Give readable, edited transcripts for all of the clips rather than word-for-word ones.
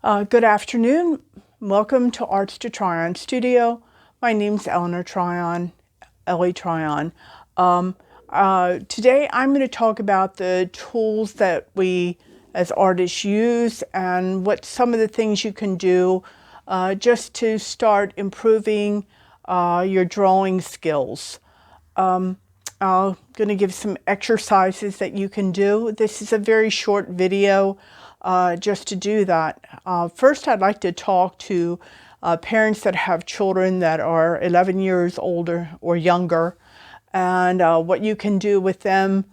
Good afternoon. Welcome to Arts to Tryon Studio. My name's Eleanor Tryon, Ellie Tryon. Today I'm going to talk about the tools that we as artists use and what some of the things you can do just to start improving your drawing skills. I'm going to give some exercises that you can do. This is a very short video just to do that. First, I'd like to talk to parents that have children that are 11 years older or younger, and what you can do with them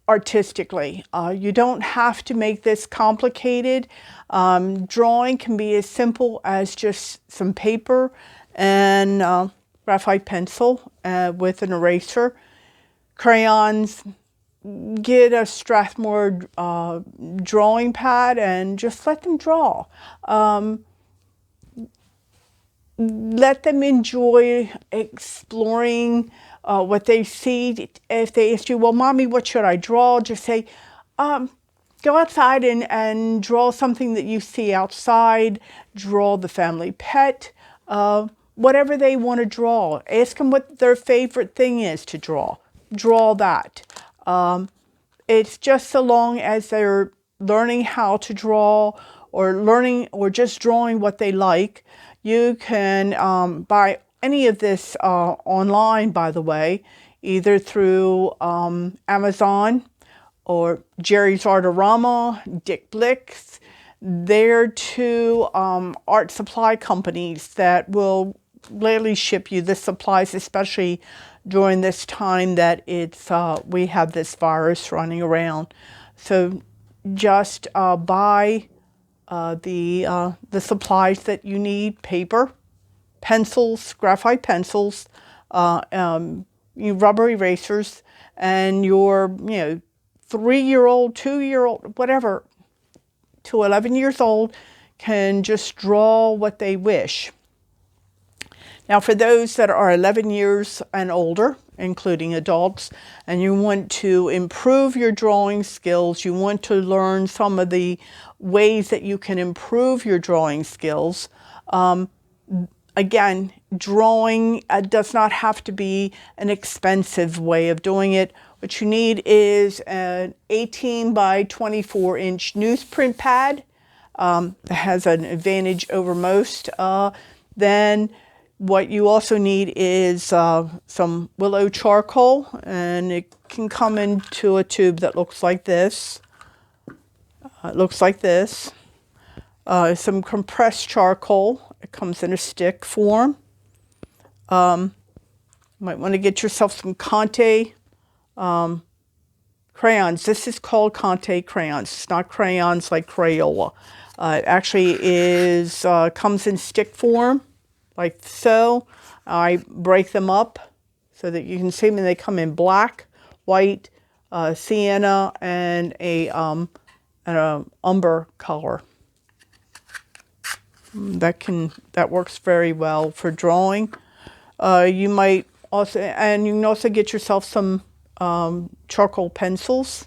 artistically. You don't have to make this complicated. Drawing can be as simple as just some paper and graphite pencil with an eraser. Crayons, get a Strathmore drawing pad and just let them draw. Let them enjoy exploring what they see. If they ask you, well, Mommy, what should I draw? Just say, go outside and draw something that you see outside. Draw the family pet. Whatever they want to draw. Ask them what their favorite thing is to draw. Draw that. It's just so long as they're learning how to draw or just drawing what they like. You can buy any of this online, by the way, either through Amazon or Jerry's Artorama, Dick Blick's. They're two art supply companies that will gladly ship you the supplies, especially during this time that we have this virus running around. So just buy the supplies that you need: paper, pencils, graphite pencils, rubber erasers, and your 3-year-old, 2-year-old, whatever, to 11 years old can just draw what they wish. Now, for those that are 11 years and older, including adults, and you want to improve your drawing skills, you want to learn some of the ways that you can improve your drawing skills. Again, drawing does not have to be an expensive way of doing it. What you need is an 18 by 24 inch newsprint pad. That has an advantage over most. Then what you also need is some willow charcoal, and it can come into a tube that looks like this. It looks like this. Some compressed charcoal. It comes in a stick form. You might want to get yourself some Conte crayons. This is called Conte crayons. It's not crayons like Crayola. It actually comes in stick form, like so. I break them up so that you can see them, and they come in black, white, sienna, and an umber color. That works very well for drawing. You might also, and you can also get yourself some charcoal pencils.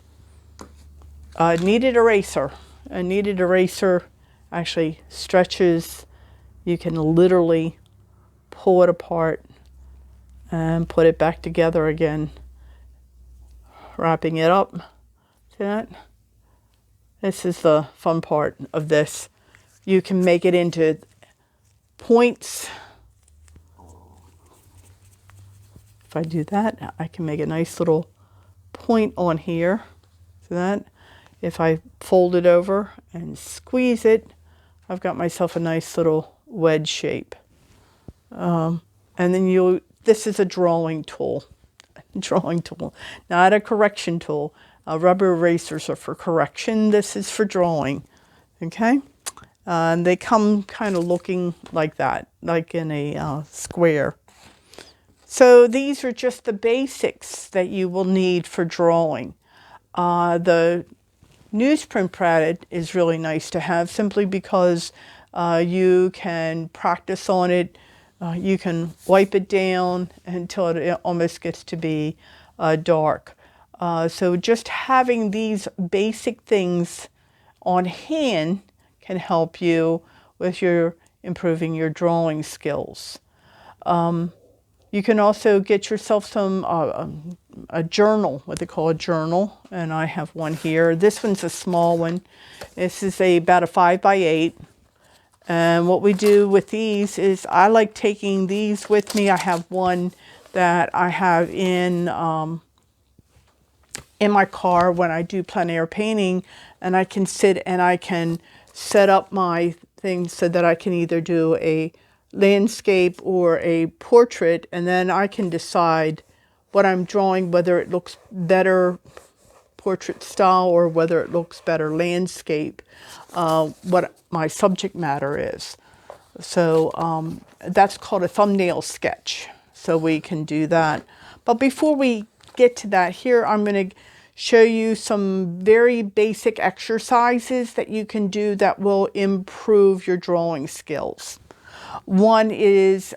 Kneaded eraser. A kneaded eraser actually stretches. You can literally pull it apart and put it back together again, wrapping it up. See that? This is the fun part of this. You can make it into points. If I do that, I can make a nice little point on here. See that? If I fold it over and squeeze it, I've got myself a nice little wedge shape. And then this is a drawing tool. Drawing tool, not a correction tool. Rubber erasers are for correction. This is for drawing. Okay? And they come kind of looking like that, like in a square. So these are just the basics that you will need for drawing. The newsprint pad is really nice to have, simply because you can practice on it. You can wipe it down until it almost gets to be dark. So just having these basic things on hand can help you with your improving your drawing skills. You can also get yourself some a journal, what they call a journal, and I have one here. This one's a small one. This is about a 5x8. And what we do with these is I like taking these with me. I have one that I have in my car when I do plein air painting, and I can sit and I can set up my things so that I can either do a landscape or a portrait, and then I can decide what I'm drawing, whether it looks better portrait style or whether it looks better landscape, what my subject matter is. So that's called a thumbnail sketch. So we can do that. But before we get to that, here I'm going to show you some very basic exercises that you can do that will improve your drawing skills. One is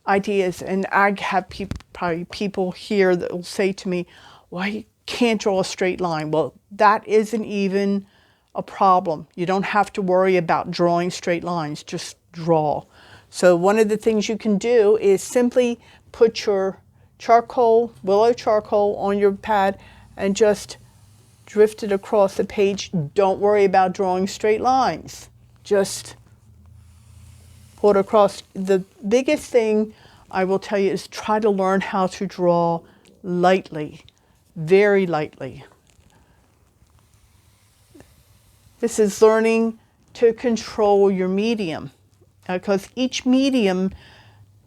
ideas, and I have probably people here that will say to me, well, you can't draw a straight line. Well, that isn't even a problem. You don't have to worry about drawing straight lines, just draw. So one of the things you can do is simply put your charcoal, willow charcoal on your pad and just drift it across the page. Don't worry about drawing straight lines. Just pull it across. The biggest thing I will tell you is try to learn how to draw lightly, very lightly. This is learning to control your medium, because each medium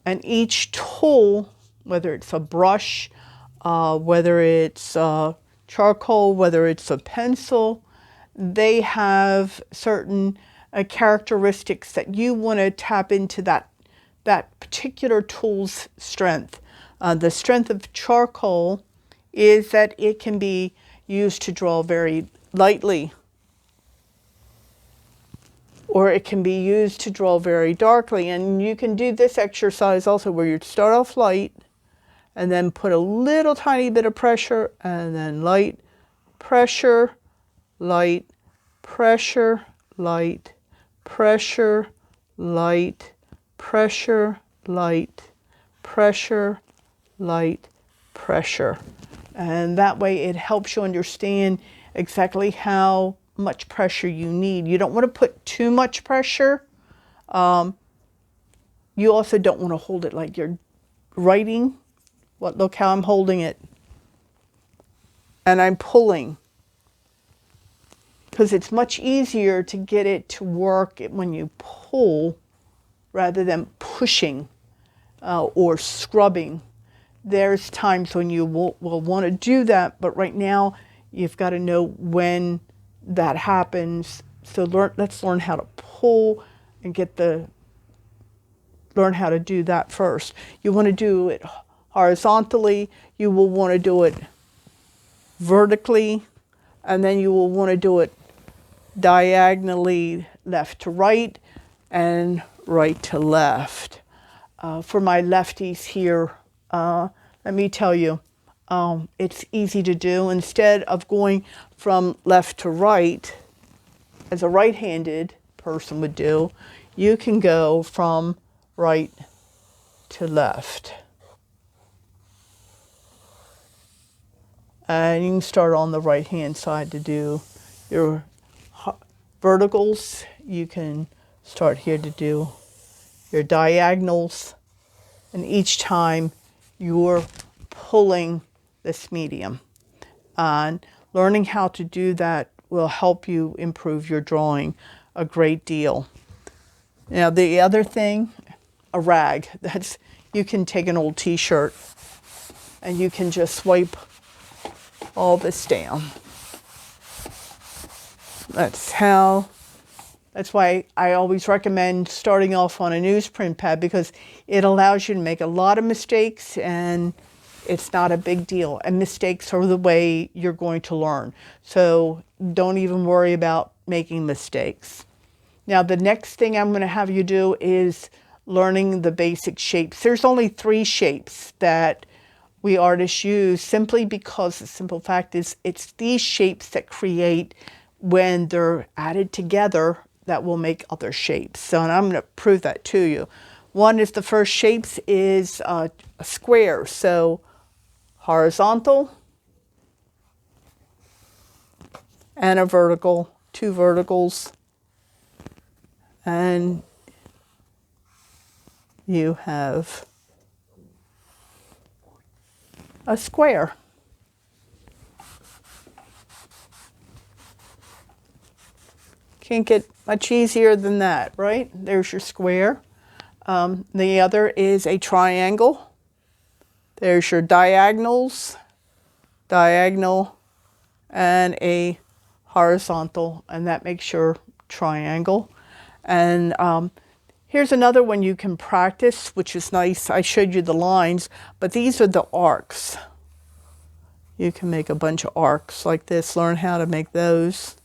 and each tool, whether it's a brush, whether it's charcoal, whether it's a pencil, they have certain characteristics that you want to tap into that particular tool's strength. The strength of charcoal is that it can be used to draw very lightly, or it can be used to draw very darkly. And you can do this exercise also where you start off light and then put a little tiny bit of pressure, and then light, pressure, light, pressure, light, pressure, light, pressure, light, pressure, light, pressure. And that way it helps you understand exactly how much pressure you need. You don't want to put too much pressure. You also don't want to hold it like you're writing. Look how I'm holding it. And I'm pulling. Because it's much easier to get it to work when you pull rather than pushing or scrubbing. There's times when you will want to do that, but right now you've got to know when that happens. So let's learn how to pull and learn how to do that first. You want to do it horizontally, you will want to do it vertically, and then you will want to do it diagonally, left to right and right to left. For my lefties here, let me tell you, it's easy to do. Instead of going from left to right, as a right-handed person would do, you can go from right to left. And you can start on the right-hand side to do your verticals. You can start here to do your diagonals. And each time you're pulling this medium. And learning how to do that will help you improve your drawing a great deal. Now the other thing, a rag. You can take an old t-shirt and you can just swipe all this down. That's why I always recommend starting off on a newsprint pad, because it allows you to make a lot of mistakes and it's not a big deal. And mistakes are the way you're going to learn. So don't even worry about making mistakes. Now the next thing I'm going to have you do is learning the basic shapes. There's only 3 shapes that we artists use, simply because the simple fact is it's these shapes that create when they're added together, that will make other shapes. So, and I'm going to prove that to you. One is the first shapes is a square. So horizontal and a vertical, two verticals, and you have a square. Can't get much easier than that, right? There's your square. The other is a triangle. There's your diagonals, diagonal, and a horizontal, and that makes your triangle. And here's another one you can practice, which is nice. I showed you the lines, but these are the arcs. You can make a bunch of arcs like this, learn how to make those,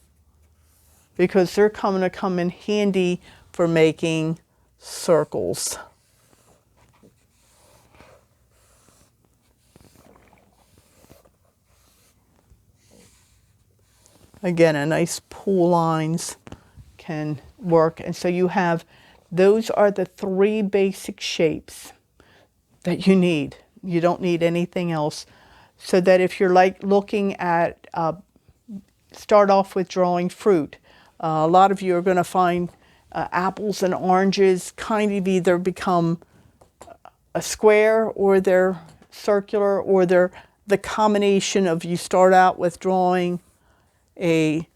because they're going to come in handy for making circles. Again, a nice pool lines can work. And so you have, those are the three basic shapes that you need. You don't need anything else. So that if you're like looking at, start off with drawing fruit. A lot of you are going to find apples and oranges kind of either become a square, or they're circular, or they're the combination of, you start out with drawing a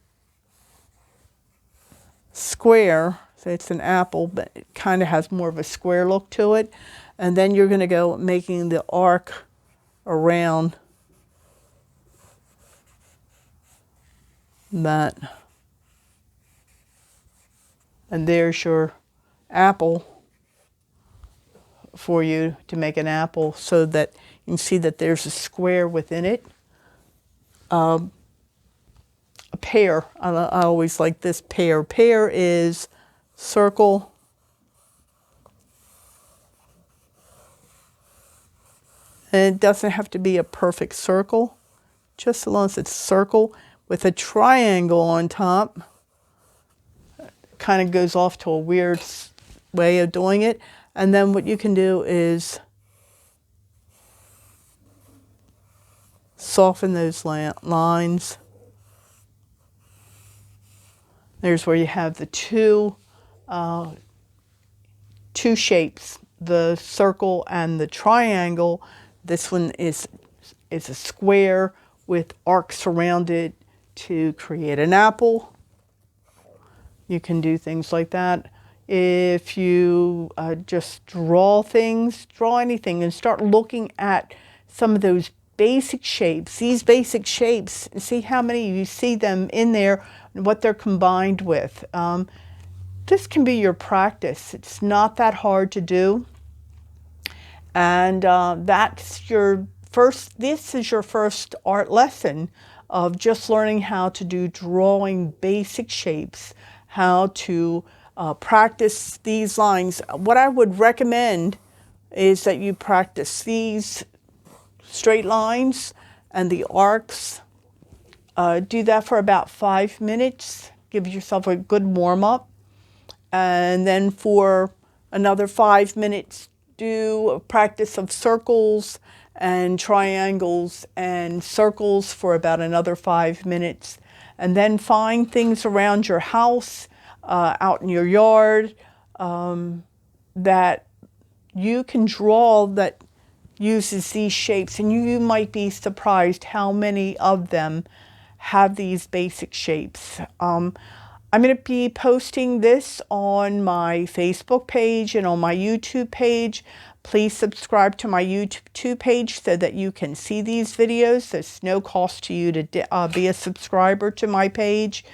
square, so it's an apple, but it kind of has more of a square look to it. And then you're going to go making the arc around that. And there's your apple for you to make an apple, so that you can see that there's a square within it. A pear, I always like this pear. Pear is circle, and it doesn't have to be a perfect circle, just as long as it's circle with a triangle on top. Kind of goes off to a weird way of doing it. And then what you can do is soften those lines. There's where you have the two shapes, the circle and the triangle. This one is a square with arcs around it to create an apple. You can do things like that. If you just draw things, draw anything, and start looking at some of those basic shapes, these basic shapes, and see how many you see them in there and what they're combined with. This can be your practice. It's not that hard to do. And that's your first, this is your first art lesson of just learning how to do drawing basic shapes, how to practice these lines. What I would recommend is that you practice these straight lines and the arcs. Do that for about 5 minutes. Give yourself a good warm-up. And then for another 5 minutes, do a practice of circles and triangles and circles for about another 5 minutes. And then find things around your house, out in your yard, that you can draw that uses these shapes. And you might be surprised how many of them have these basic shapes. I'm going to be posting this on my Facebook page and on my YouTube page. Please subscribe to my YouTube page so that you can see these videos. There's no cost to you to be a subscriber to my page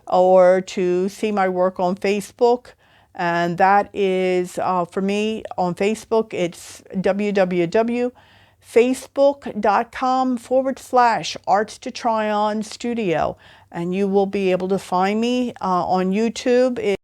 or to see my work on Facebook. And that is, for me, on Facebook, it's www.facebook.com/Arts to Try On Studio. And you will be able to find me on YouTube.